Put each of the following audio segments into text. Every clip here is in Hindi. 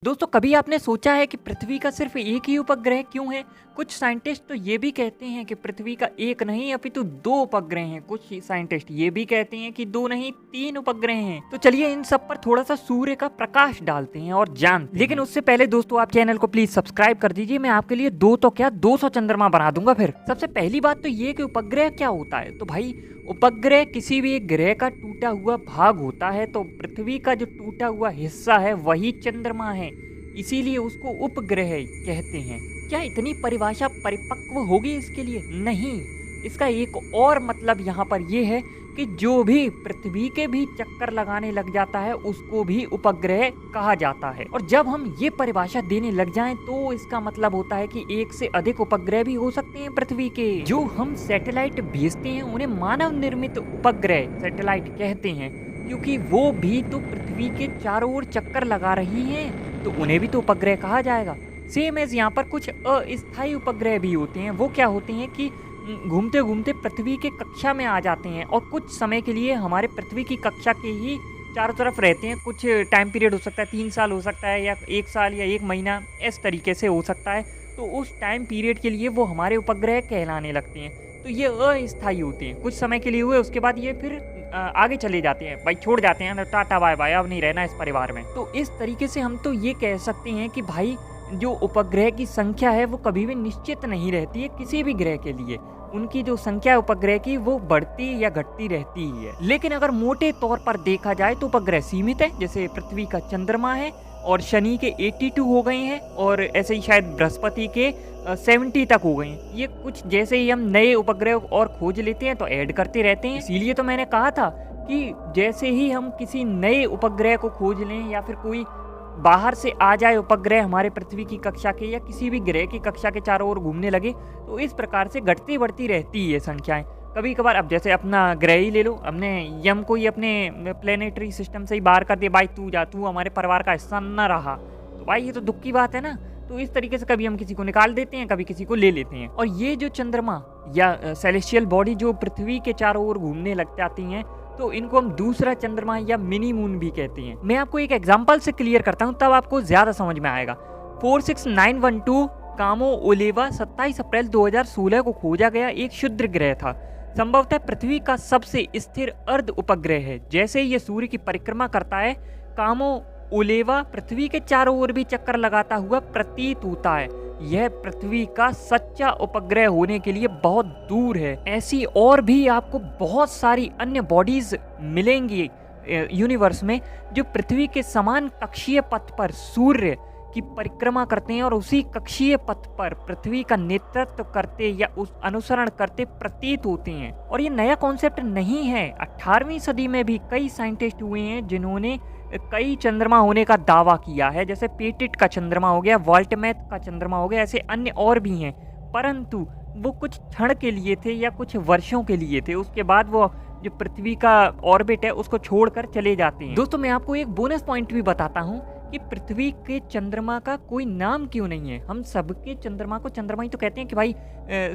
दोस्तों कभी आपने सोचा है कि पृथ्वी का सिर्फ एक ही उपग्रह क्यों है? कुछ साइंटिस्ट तो ये भी कहते हैं कि पृथ्वी का एक नहीं अपितु दो उपग्रह हैं। कुछ साइंटिस्ट ये भी कहते हैं कि दो नहीं तीन उपग्रह हैं। तो चलिए इन सब पर थोड़ा सा सूर्य का प्रकाश डालते हैं और जानते हैं। लेकिन उससे पहले दोस्तों आप चैनल को प्लीज सब्सक्राइब कर दीजिए। मैं आपके लिए दो तो क्या 200 चंद्रमा बना दूंगा। फिर सबसे पहली बात तो ये कि उपग्रह क्या होता है। तो भाई उपग्रह किसी भी एक ग्रह का टूटा हुआ भाग होता है। तो पृथ्वी का जो टूटा हुआ हिस्सा है वही चंद्रमा है, इसीलिए उसको उपग्रह कहते हैं। क्या इतनी परिभाषा परिपक्व होगी इसके लिए? नहीं, इसका एक और मतलब यहाँ पर यह है कि जो भी पृथ्वी के भी चक्कर लगाने लग जाता है उसको भी उपग्रह कहा जाता है। और जब हम ये परिभाषा देने लग जाएं तो इसका मतलब होता है कि एक से अधिक उपग्रह भी हो सकते हैं पृथ्वी के। जो हम सैटेलाइट भेजते हैं उन्हें मानव निर्मित उपग्रह सैटेलाइट कहते हैं, क्योंकि वो भी तो पृथ्वी के चारों ओर चक्कर लगा रही हैं, तो उन्हें भी तो उपग्रह कहा जाएगा। सेम एज यहाँ पर कुछ अस्थायी उपग्रह भी होते हैं। वो क्या होते हैं कि घूमते घूमते पृथ्वी के कक्षा में आ जाते हैं और कुछ समय के लिए हमारे पृथ्वी की कक्षा के ही चारों तरफ रहते हैं। कुछ टाइम पीरियड हो सकता है, 3 साल हो सकता है, या 1 साल या 1 महीना, इस तरीके से हो सकता है। तो उस टाइम पीरियड के लिए वो हमारे उपग्रह कहलाने लगते हैं। तो ये अस्थायी होते हैं, कुछ समय के लिए हुए, उसके बाद ये फिर आगे चले जाते हैं, भाई छोड़ जाते हैं, टाटा बाय बाय, अब नहीं रहना इस परिवार में। तो इस तरीके से हम तो ये कह सकते हैं कि भाई जो उपग्रह की संख्या है वो कभी भी निश्चित नहीं रहती है किसी भी ग्रह के लिए। उनकी जो संख्या है उपग्रह की वो बढ़ती या घटती रहती ही है। लेकिन अगर मोटे तौर पर देखा जाए तो उपग्रह सीमित है। जैसे पृथ्वी का चंद्रमा है और शनि के 82 हो गए हैं, और ऐसे ही शायद बृहस्पति के 70 तक हो गए हैं। ये कुछ जैसे ही हम नए उपग्रह और खोज लेते हैं तो ऐड करते रहते हैं। इसीलिए तो मैंने कहा था कि जैसे ही हम किसी नए उपग्रह को खोज लें या फिर कोई बाहर से आ जाए उपग्रह हमारे पृथ्वी की कक्षा के या किसी भी ग्रह की कक्षा के चारों ओर घूमने लगे, तो इस प्रकार से घटती बढ़ती रहती है संख्याएं। कभी कभार अब जैसे अपना ग्रह ही ले लो, हमने यम को ही अपने प्लेनेटरी सिस्टम से ही बाहर कर दिया, भाई तू जा, तू हमारे परिवार का हिस्सा न रहा। तो भाई ये तो दुख की बात है ना। तो इस तरीके से कभी हम किसी को निकाल देते हैं, कभी किसी को ले लेते हैं। और ये जो चंद्रमा या सेलेस्टियल बॉडी जो पृथ्वी के चारों ओर घूमने लग जाती हैं, तो इनको हम दूसरा चंद्रमा या मिनी मून भी कहते हैं। मैं आपको एक एग्जांपल से क्लियर करता हूं, तब आपको ज्यादा समझ में आएगा। 46912 कामो ओलेवा 27 अप्रैल 2016 को खोजा गया एक क्षुद्र ग्रह था। संभवतः पृथ्वी का सबसे स्थिर अर्ध उपग्रह है। जैसे ही ये सूर्य की परिक्रमा करता है, कामो ओलेवा पृथ्वी के चारों ओर भी चक्कर लगाता हुआ प्रतीत होता है। यह पृथ्वी का सच्चा उपग्रह होने के लिए बहुत दूर है। ऐसी और भी आपको बहुत सारी अन्य बॉडीज मिलेंगी यूनिवर्स में जो पृथ्वी के समान कक्षीय पथ पर सूर्य की परिक्रमा करते हैं और उसी कक्षीय पथ पर पृथ्वी का नेतृत्व करते या उस अनुसरण करते प्रतीत होते हैं। और ये नया कॉन्सेप्ट नहीं है। 18वीं सदी में भी कई साइंटिस्ट हुए हैं जिन्होंने कई चंद्रमा होने का दावा किया है। जैसे पेटिट का चंद्रमा हो गया, वॉल्टमैथ का चंद्रमा हो गया, ऐसे अन्य और भी हैं। परंतु वो कुछ क्षण के लिए थे या कुछ वर्षों के लिए थे, उसके बाद वो जो पृथ्वी का ऑर्बिट है उसको छोड़कर चले जाते हैं। दोस्तों मैं आपको एक बोनस पॉइंट भी बताता हूँ कि पृथ्वी के चंद्रमा का कोई नाम क्यों नहीं है। हम सबके चंद्रमा को चंद्रमा ही तो कहते हैं कि भाई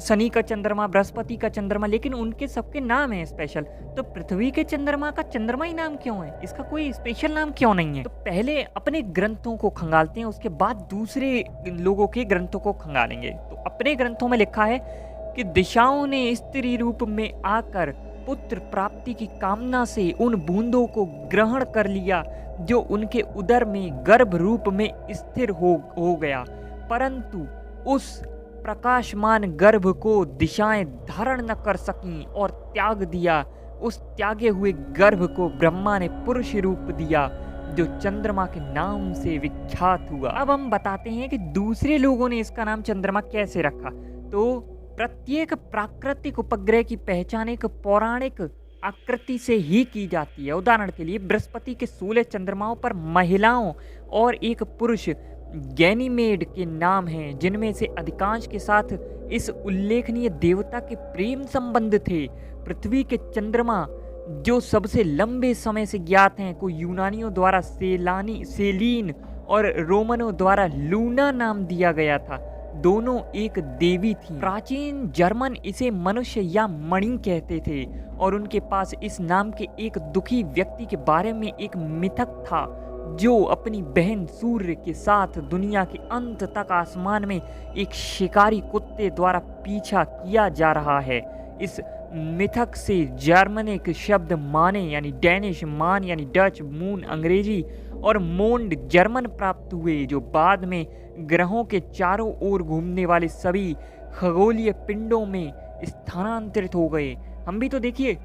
शनि का चंद्रमा, बृहस्पति का चंद्रमा, लेकिन उनके सबके नाम है स्पेशल। तो पृथ्वी के चंद्रमा का चंद्रमा ही नाम क्यों है? इसका कोई स्पेशल नाम क्यों नहीं है? तो पहले अपने ग्रंथों को खंगालते हैं, उसके बाद दूसरे लोगों के ग्रंथों को खंगालेंगे। तो अपने ग्रंथों में लिखा है कि दिशाओं ने स्त्री रूप में आकर पुत्र प्राप्ति की कामना से उन बूंदों को ग्रहण कर लिया जो उनके उदर में गर्भ रूप में स्थिर हो गया। परंतु उस प्रकाशमान गर्भ को दिशाएं धारण न कर सकीं और त्याग दिया। उस त्यागे हुए गर्भ को ब्रह्मा ने पुरुष रूप दिया जो चंद्रमा के नाम से विख्यात हुआ। अब हम बताते हैं कि दूसरे लोगों ने इसका नाम चंद्रमा कैसे रखा। तो प्रत्येक प्राकृतिक उपग्रह की पहचान एक पौराणिक आकृति से ही की जाती है। उदाहरण के लिए बृहस्पति के 16 चंद्रमाओं पर महिलाओं और एक पुरुष गैनीमेड के नाम हैं, जिनमें से अधिकांश के साथ इस उल्लेखनीय देवता के प्रेम संबंध थे। पृथ्वी के चंद्रमा जो सबसे लंबे समय से ज्ञात हैं को यूनानियों द्वारा सेलीन और रोमनों द्वारा लूना नाम दिया गया था। दोनों एक देवी थी। प्राचीन जर्मन इसे मनुष्य या मणि कहते थे और उनके पास इस नाम के एक दुखी व्यक्ति के बारे में एक मिथक था जो अपनी बहन सूर्य के साथ दुनिया के अंत तक आसमान में एक शिकारी कुत्ते द्वारा पीछा किया जा रहा है। इस मिथक से जर्मनिक शब्द माने यानी डैनिश मान यानी डच मून अंग्रेजी और मोंड जर्मन प्राप्त हुए, जो बाद में ग्रहों के चारों ओर घूमने वाले सभी खगोलीय पिंडों में स्थानांतरित हो गए। हम भी तो देखिए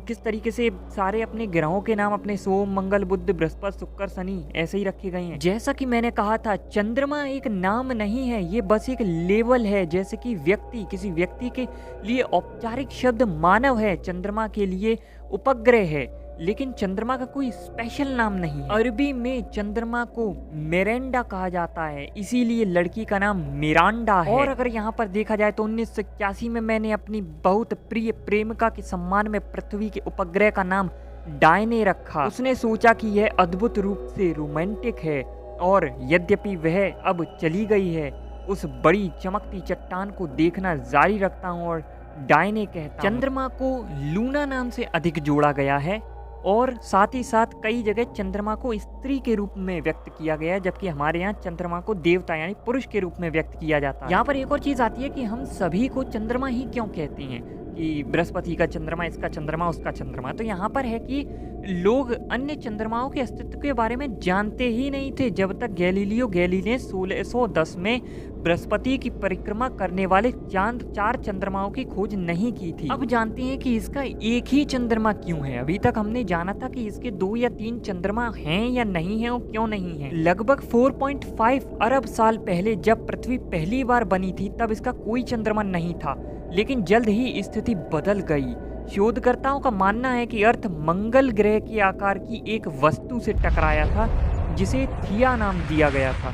किस तरीके से सारे अपने ग्रहों के नाम अपने सोम मंगल बुध बृहस्पति शुक्र शनि ऐसे ही रखे गए हैं। जैसा कि मैंने कहा था, चंद्रमा एक नाम नहीं है, ये बस एक लेवल है। जैसे कि व्यक्ति, किसी व्यक्ति के लिए औपचारिक शब्द मानव है, चंद्रमा के लिए उपग्रह है, लेकिन चंद्रमा का कोई स्पेशल नाम नहीं है। अरबी में चंद्रमा को मिरांडा कहा जाता है, इसीलिए लड़की का नाम मिरांडा है। और अगर यहाँ पर देखा जाए तो 1981 में मैंने अपनी बहुत प्रिय प्रेमिका के सम्मान में पृथ्वी के उपग्रह का नाम डायने रखा। उसने सोचा कि यह अद्भुत रूप से रोमांटिक है, और यद्यपि वह अब चली गई है, उस बड़ी चमकती चट्टान को देखना जारी रखता हूँ और डायने कहता हूँ। चंद्रमा को लूना नाम से अधिक जोड़ा गया है, और साथ ही साथ कई जगह चंद्रमा को स्त्री के रूप में व्यक्त किया गया है, जबकि हमारे यहाँ चंद्रमा को देवता यानी पुरुष के रूप में व्यक्त किया जाता है। यहाँ पर एक और चीज आती है कि हम सभी को चंद्रमा ही क्यों कहते हैं, कि बृहस्पति का चंद्रमा, इसका चंद्रमा, उसका चंद्रमा। तो यहाँ पर है कि लोग अन्य चंद्रमाओं के अस्तित्व के बारे में जानते ही नहीं थे जब तक गैलीलियो गैलीली ने 1610 में बृहस्पति की परिक्रमा करने वाले चार चंद्रमाओं की खोज नहीं की थी। अब जानते हैं कि इसका एक ही चंद्रमा क्यों है। अभी तक हमने जाना था कि इसके 2 या 3 चंद्रमा हैं या नहीं है, और क्यों नहीं है। लगभग 4.5 अरब साल पहले जब पृथ्वी पहली बार बनी थी, तब इसका कोई चंद्रमा नहीं था, लेकिन जल्द ही स्थिति बदल गई। शोधकर्ताओं का मानना है कि अर्थ मंगल ग्रह के आकार की एक वस्तु से टकराया था, जिसे थिया नाम दिया गया था,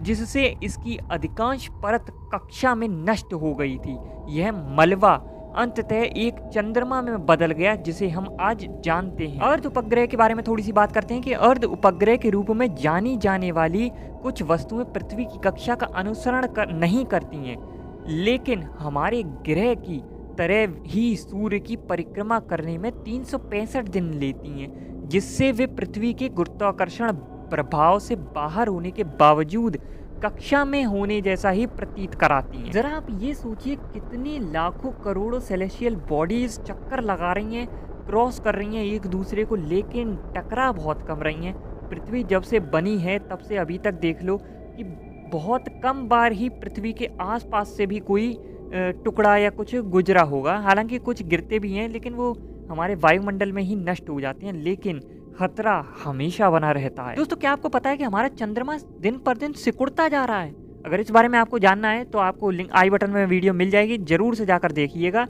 जिससे इसकी अधिकांश परत कक्षा में नष्ट हो गई थी। यह मलबा अंततः एक चंद्रमा में बदल गया, जिसे हम आज जानते हैं। अर्ध उपग्रह के बारे में थोड़ी सी बात करते हैं कि अर्ध उपग्रह के रूप में जानी जाने वाली कुछ वस्तुएं पृथ्वी की कक्षा का अनुसरण नहीं करती हैं, लेकिन हमारे ग्रह की तरह ही सूर्य की परिक्रमा करने में 365 दिन लेती हैं, जिससे वे पृथ्वी के गुरुत्वाकर्षण प्रभाव से बाहर होने के बावजूद कक्षा में होने जैसा ही प्रतीत कराती हैं। जरा आप ये सोचिए, कितनी लाखों करोड़ों सेलेस्टियल बॉडीज चक्कर लगा रही हैं, क्रॉस कर रही हैं एक दूसरे को, लेकिन टकरा बहुत कम रही हैं। पृथ्वी जब से बनी है तब से अभी तक देख लो कि बहुत कम बार ही पृथ्वी के आसपास से भी कोई टुकड़ा या कुछ गुजरा होगा। हालांकि कुछ गिरते भी हैं, लेकिन वो हमारे वायुमंडल में ही नष्ट हो जाते हैं, लेकिन खतरा हमेशा बना रहता है। दोस्तों, क्या आपको पता है कि हमारा चंद्रमा दिन पर दिन सिकुड़ता जा रहा है? अगर इस बारे में आपको जानना है तो आपको लिंक आई बटन में वीडियो मिल जाएगी, जरूर से जाकर देखिएगा।